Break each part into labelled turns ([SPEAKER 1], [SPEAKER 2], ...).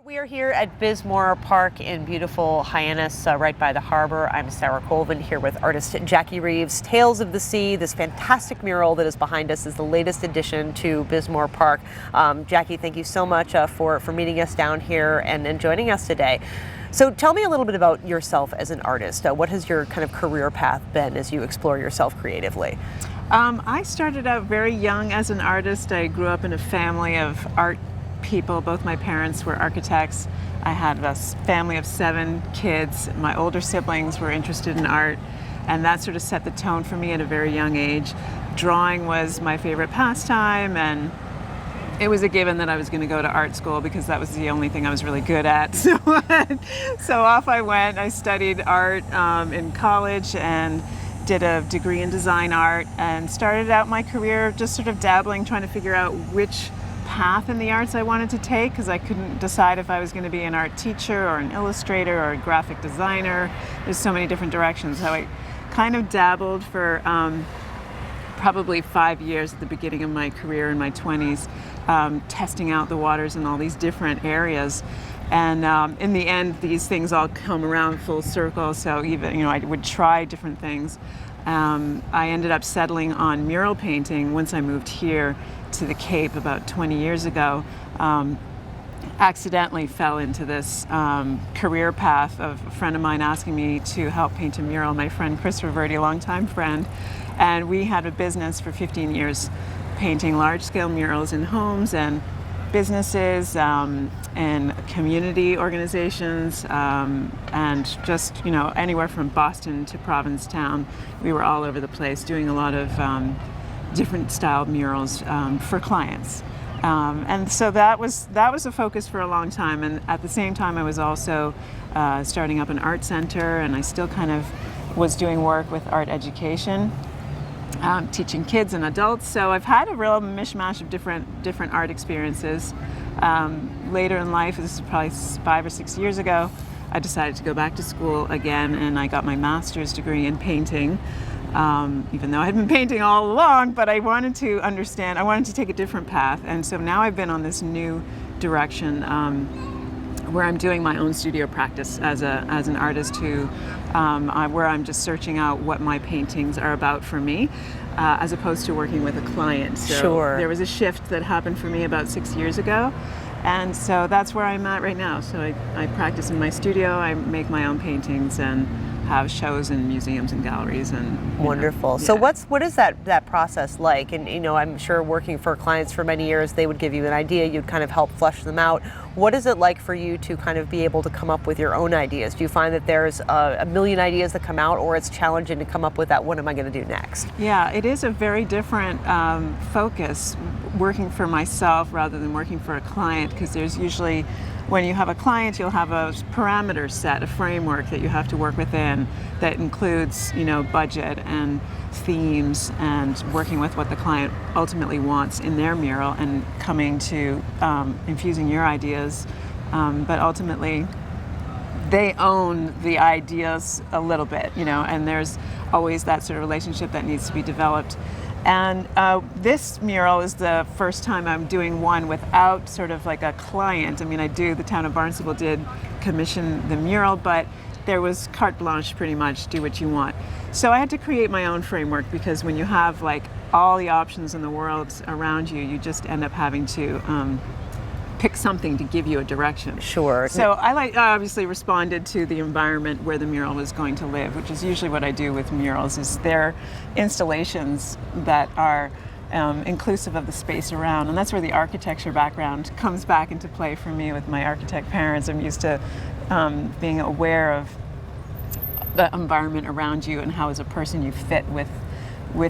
[SPEAKER 1] We are here at Bismore Park in beautiful Hyannis, right by the harbor. I'm Sarah Colvin here with artist Jackie Reeves. Tales of the Sea, this fantastic mural that is behind us, is the latest addition to Bismore Park. Jackie, thank you so much for meeting us down here and joining us today. So tell me a little bit about yourself as an artist. What has your kind of career path been as you explore yourself creatively?
[SPEAKER 2] I started out very young as an artist. I grew up in a family of art people. Both my parents were architects. I had a family of 7 kids. My older siblings were interested in art, and that sort of set the tone for me at a very young age. Drawing was my favorite pastime, and it was a given that I was going to go to art school because that was the only thing I was really good at. So off I went. I studied art in college and did a degree in design art, and started out my career just sort of dabbling, trying to figure out which path in the arts I wanted to take, because I couldn't decide if I was going to be an art teacher or an illustrator or a graphic designer. There's so many different directions. So I kind of dabbled for probably 5 years at the beginning of my career in my 20s, testing out the waters in all these different areas. And in the end, these things all come around full circle. So even, I would try different things. I ended up settling on mural painting once I moved here to the Cape about 20 years ago. Accidentally fell into this career path of a friend of mine asking me to help paint a mural. My friend Chris Reverdy, a longtime friend, and we had a business for 15 years painting large-scale murals in homes and businesses and community organizations, and just anywhere from Boston to Provincetown. We were all over the place doing a lot of different styled murals for clients, and so that was a focus for a long time. And at the same time, I was also starting up an art center, and I still kind of was doing work with art education, teaching kids and adults. So I've had a real mishmash of different art experiences. Later in life, this is probably 5 or 6 years ago, I decided to go back to school again, and I got my master's degree in painting. Even though I had been painting all along, but I wanted to take a different path. And so now I've been on this new direction where I'm doing my own studio practice as an artist where I'm just searching out what my paintings are about for me, as opposed to working with a client. So
[SPEAKER 1] Sure.
[SPEAKER 2] There was a shift that happened for me about 6 years ago. And so that's where I'm at right now. So I practice in my studio, I make my own paintings, and have shows in museums and galleries. And
[SPEAKER 1] Wonderful.
[SPEAKER 2] Yeah.
[SPEAKER 1] So what is that process like? And I'm sure working for clients for many years, they would give you an idea, you'd kind of help flesh them out. What is it like for you to kind of be able to come up with your own ideas? Do you find that there's a million ideas that come out, or it's challenging to come up with that, what am I going to do next?
[SPEAKER 2] Yeah, it is a very different focus working for myself rather than working for a client, because there's usually, when you have a client, you'll have a parameter set, a framework that you have to work within that includes, budget and themes, and working with what the client ultimately wants in their mural, and coming to infusing your ideas. But ultimately, they own the ideas a little bit, and there's always that sort of relationship that needs to be developed. And this mural is the first time I'm doing one without sort of like a client. I mean, the town of Barnstable did commission the mural, but there was carte blanche, pretty much, do what you want. So I had to create my own framework, because when you have like all the options in the world around you, you just end up having to pick something to give you a direction.
[SPEAKER 1] Sure.
[SPEAKER 2] So I obviously responded to the environment where the mural was going to live, which is usually what I do with murals, is they're installations that are inclusive of the space around. And that's where the architecture background comes back into play for me with my architect parents. I'm used to being aware of the environment around you and how as a person you fit with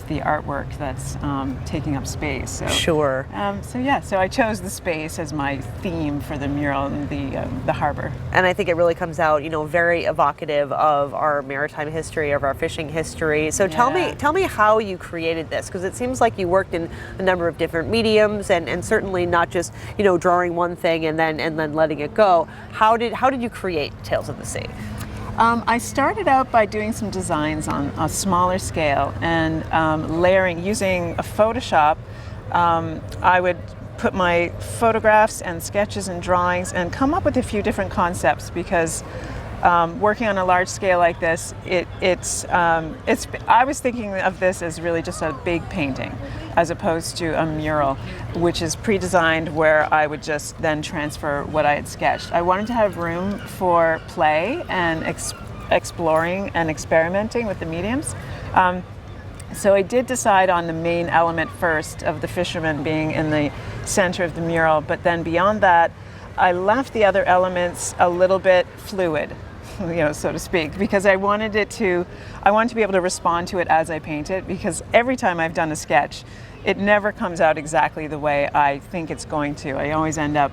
[SPEAKER 2] the artwork that's taking up space. So,
[SPEAKER 1] Sure.
[SPEAKER 2] So I chose the space as my theme for the mural in the harbor.
[SPEAKER 1] And I think it really comes out, very evocative of our maritime history, of our fishing history. So
[SPEAKER 2] Yeah.
[SPEAKER 1] tell me how you created this, because it seems like you worked in a number of different mediums, and certainly not just drawing one thing and then letting it go. How did you create Tales of the Sea?
[SPEAKER 2] I started out by doing some designs on a smaller scale and layering, using a Photoshop. I would put my photographs and sketches and drawings and come up with a few different concepts, because working on a large scale like this, I was thinking of this as really just a big painting, as opposed to a mural, which is pre-designed, where I would just then transfer what I had sketched. I wanted to have room for play and exploring and experimenting with the mediums. So I did decide on the main element first, of the fisherman being in the center of the mural, but then beyond that, I left the other elements a little bit fluid, so to speak, because I wanted to be able to respond to it as I paint it, because every time I've done a sketch, it never comes out exactly the way I think it's going to. I always end up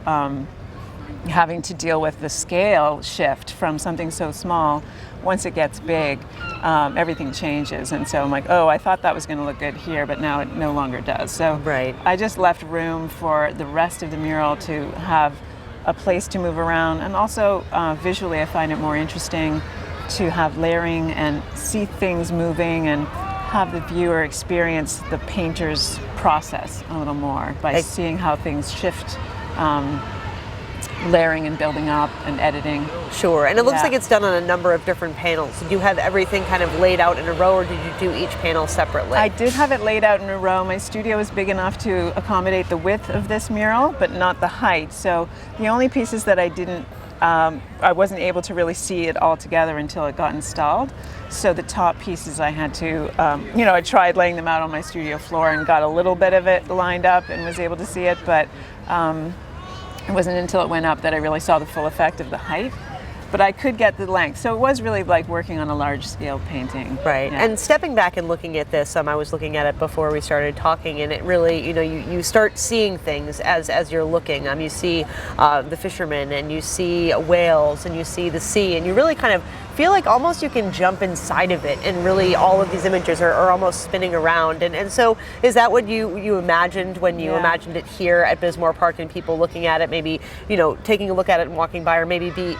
[SPEAKER 2] having to deal with the scale shift from something so small. Once it gets big, everything changes, and so I'm like, oh, I thought that was going to look good here, but now it no longer does. So
[SPEAKER 1] right.
[SPEAKER 2] I just left room for the rest of the mural to have a place to move around, and also visually I find it more interesting to have layering and see things moving, and have the viewer experience the painter's process a little more by seeing how things shift, layering and building up and editing.
[SPEAKER 1] Sure, and it looks like it's done on a number of different panels. Did you have everything kind of laid out in a row, or did you do each panel separately?
[SPEAKER 2] I did have it laid out in a row. My studio was big enough to accommodate the width of this mural, but not the height. So the only pieces that I wasn't able to really see it all together until it got installed. So the top pieces I had to, I tried laying them out on my studio floor and got a little bit of it lined up and was able to see it, but it wasn't until it went up that I really saw the full effect of the height. But I could get the length. So it was really like working on a large scale painting.
[SPEAKER 1] Right.
[SPEAKER 2] Yeah.
[SPEAKER 1] And stepping back and looking at this, I was looking at it before we started talking, and it really, you start seeing things as you're looking. You see the fishermen, and you see whales, and you see the sea, and you really kind of feel like almost you can jump inside of it, and really all of these images are almost spinning around. And so is that what you imagined when you imagined it here at Bismore Park, and people looking at it, maybe taking a look at it and walking by, or maybe be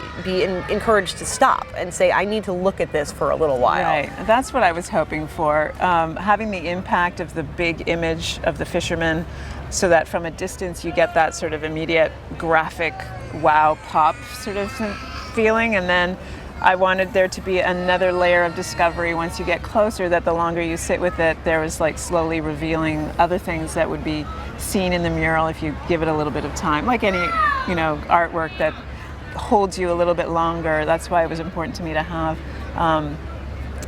[SPEAKER 1] encouraged to stop and say, I need to look at this for a little while?
[SPEAKER 2] Right, that's what I was hoping for, having the impact of the big image of the fisherman, so that from a distance you get that sort of immediate graphic wow pop sort of feeling, and then I wanted there to be another layer of discovery once you get closer, that the longer you sit with it, there was like slowly revealing other things that would be seen in the mural if you give it a little bit of time, like any artwork that holds you a little bit longer. That's why it was important to me to have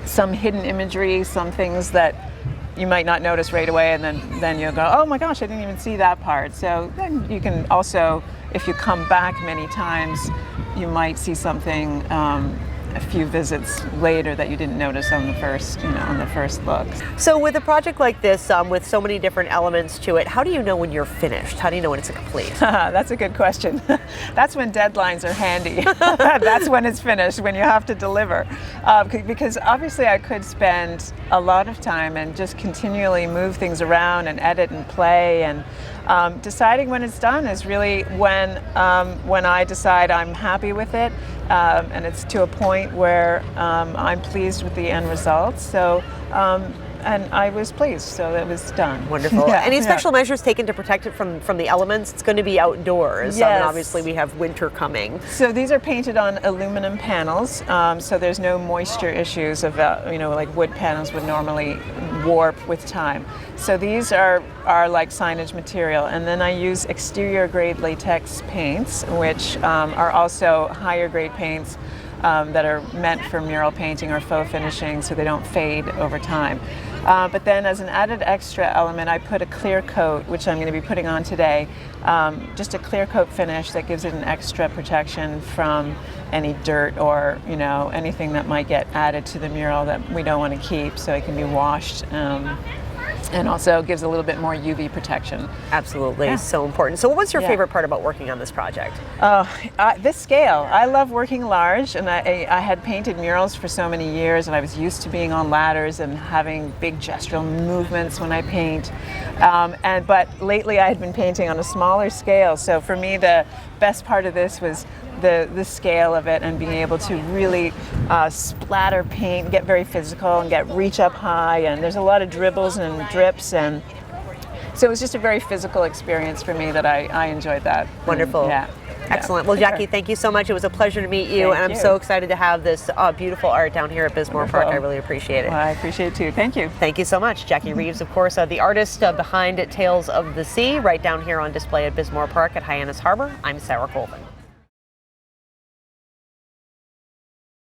[SPEAKER 2] some hidden imagery, some things that you might not notice right away, and then you'll go, oh my gosh, I didn't even see that part. So then you can also, if you come back many times, you might see something a few visits later that you didn't notice on the first look.
[SPEAKER 1] So with a project like this, with so many different elements to it, how do you know when you're finished? How do you know when it's complete?
[SPEAKER 2] That's a good question. That's when deadlines are handy. That's when it's finished, when you have to deliver. Because obviously I could spend a lot of time and just continually move things around and edit and play, and deciding when it's done is really when I decide I'm happy with it, and it's to a point where I'm pleased with the end result. So, and I was pleased, so it was done.
[SPEAKER 1] Wonderful. Any special measures taken to protect it from the elements? It's going to be outdoors.
[SPEAKER 2] Yes.
[SPEAKER 1] And obviously we have winter coming.
[SPEAKER 2] So these are painted on aluminum panels, so there's no moisture issues of like wood panels would normally warp with time. So these are like signage material, and then I use exterior grade latex paints, which are also higher grade paints that are meant for mural painting or faux finishing, so they don't fade over time. But then as an added extra element, I put a clear coat, which I'm going to be putting on today, just a clear coat finish that gives it an extra protection from any dirt or anything that might get added to the mural that we don't want to keep, so it can be washed. And also gives a little bit more UV protection.
[SPEAKER 1] Absolutely, so important. So what was your favorite part about working on this project?
[SPEAKER 2] This scale. I love working large, and I had painted murals for so many years, and I was used to being on ladders and having big gestural movements when I paint. But lately I had been painting on a smaller scale, so for me the best part of this was the scale of it, and being able to really splatter paint, get very physical, and reach up high, and there's a lot of dribbles and drips, and So it was just a very physical experience for me that I enjoyed that.
[SPEAKER 1] Wonderful.
[SPEAKER 2] Yeah.
[SPEAKER 1] Excellent. Well, Jackie, thank you so much. It was a pleasure to meet you,
[SPEAKER 2] Thank
[SPEAKER 1] and I'm
[SPEAKER 2] you.
[SPEAKER 1] so excited to have this beautiful art down here at Bismore Park. I really appreciate it.
[SPEAKER 2] Well, I appreciate it too. Thank you.
[SPEAKER 1] Thank you so much. Jackie Reeves, of course, the artist behind Tales of the Sea, right down here on display at Bismore Park at Hyannis Harbor. I'm Sarah Colvin.